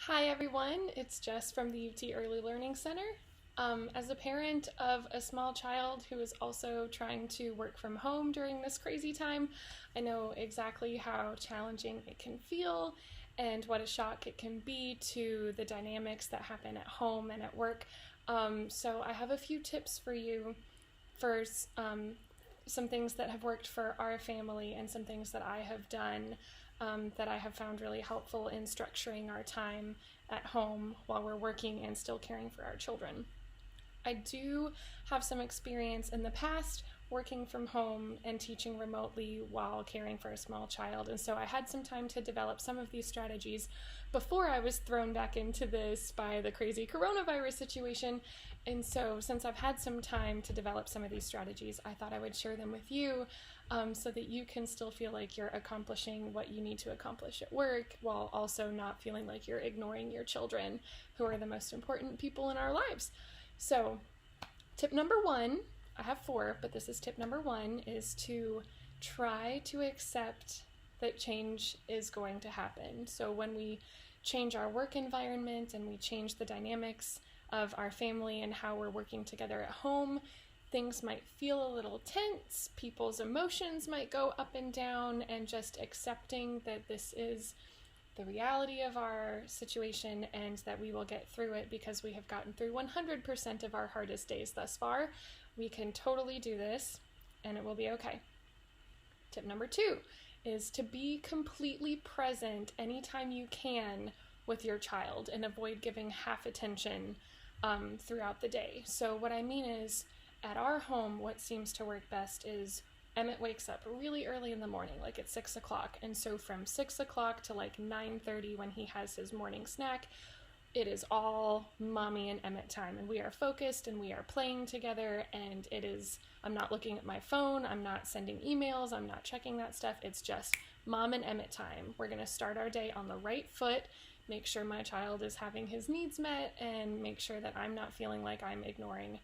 Hi everyone, it's Jess from the UT Early Learning Center. As a parent of a small child who is also trying to work from home during this crazy time, I know exactly how challenging it can feel and what a shock it can be to the dynamics that happen at home and at work. So I have a few tips for you. First, some things that have worked for our family and some things that I have done that I have found really helpful in structuring our time at home while we're working and still caring for our children. I do have some experience in the past working from home and teaching remotely while caring for a small child, and so I had some time to develop some of these strategies before I was thrown back into this by the crazy coronavirus situation. And so since I've had some time to develop some of these strategies, I thought I would share them with you so that you can still feel like you're accomplishing what you need to accomplish at work while also not feeling like you're ignoring your children, who are the most important people in our lives. So tip number one, I have four, but this is tip number one, is to try to accept that change is going to happen. So when we change our work environment and we change the dynamics of our family and how we're working together at home, things might feel a little tense, people's emotions might go up and down, and just accepting that this is the reality of our situation and that we will get through it because we have gotten through 100% of our hardest days thus far. We can totally do this and it will be okay. Tip number two is to be completely present anytime you can with your child and avoid giving half attention throughout the day. So what I mean is, at our home, what seems to work best is Emmett wakes up really early in the morning, like at 6 o'clock. And so from 6 o'clock to like 9:30 when he has his morning snack, it is all mommy and Emmett time. And we are focused and we are playing together. And I'm not looking at my phone. I'm not sending emails. I'm not checking that stuff. It's just mom and Emmett time. We're going to start our day on the right foot, make sure my child is having his needs met, and make sure that I'm not feeling like I'm ignoring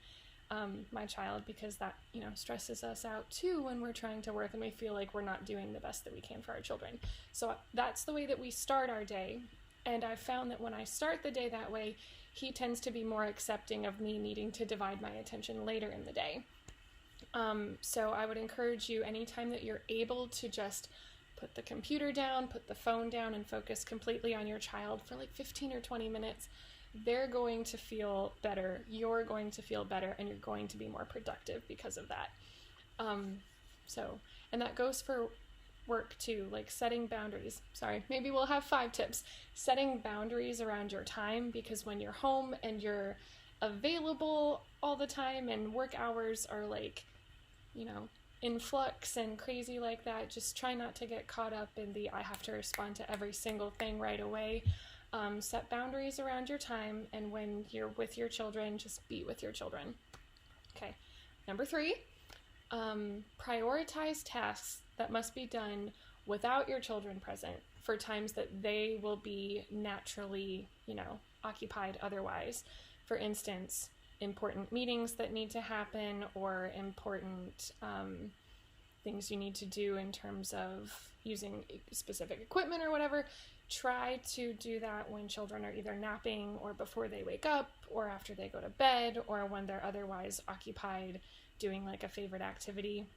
my child, because that stresses us out too when we're trying to work and we feel like we're not doing the best that we can for our children. So that's the way that we start our day, and I've found that when I start the day that way, he tends to be more accepting of me needing to divide my attention later in the day. So I would encourage you, anytime that you're able, to just put the computer down, put the phone down, and focus completely on your child for like 15 or 20 minutes. They're going to feel better, you're going to feel better, and you're going to be more productive because of that. And that goes for work too, like setting boundaries. Sorry, maybe we'll have 5 tips. Setting boundaries around your time, because when you're home and you're available all the time and work hours are like, in flux and crazy like that, just try not to get caught up in the I have to respond to every single thing right away. Set boundaries around your time, and when you're with your children, just be with your children. Okay, number 3, prioritize tasks that must be done without your children present for times that they will be naturally, occupied otherwise. For instance, important meetings that need to happen, or important things you need to do in terms of using specific equipment or whatever. Try to do that when children are either napping, or before they wake up, or after they go to bed, or when they're otherwise occupied doing like a favorite activity.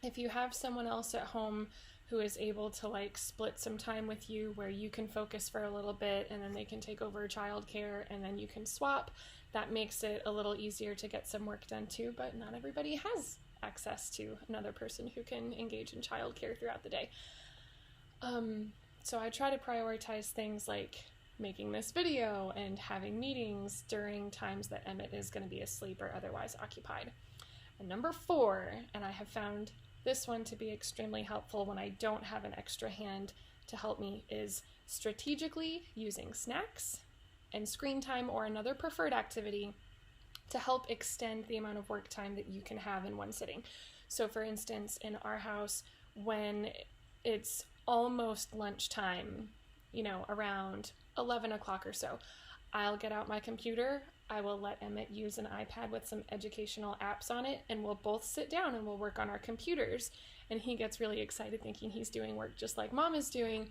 If you have someone else at home who is able to like split some time with you where you can focus for a little bit and then they can take over childcare and then you can swap, that makes it a little easier to get some work done too. But not everybody has access to another person who can engage in childcare throughout the day. So I try to prioritize things like making this video and having meetings during times that Emmett is going to be asleep or otherwise occupied. And number 4, and I have found this one to be extremely helpful when I don't have an extra hand to help me, is strategically using snacks and screen time or another preferred activity to help extend the amount of work time that you can have in one sitting. So for instance, in our house, when it's almost lunchtime, around 11 o'clock or so, I'll get out my computer, I will let Emmett use an iPad with some educational apps on it, and we'll both sit down and we'll work on our computers. And he gets really excited thinking he's doing work just like mom is doing.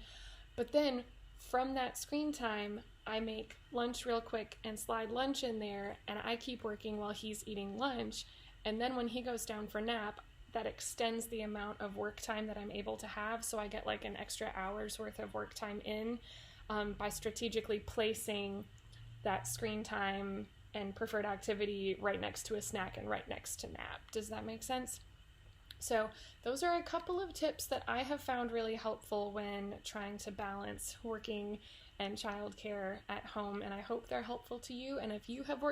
But then from that screen time, I make lunch real quick and slide lunch in there, and I keep working while he's eating lunch. And then when he goes down for nap, that extends the amount of work time that I'm able to have. So I get like an extra hour's worth of work time in by strategically placing that screen time and preferred activity right next to a snack and right next to nap. Does that make sense? So those are a couple of tips that I have found really helpful when trying to balance working and childcare at home, and I hope they're helpful to you. And if you have worked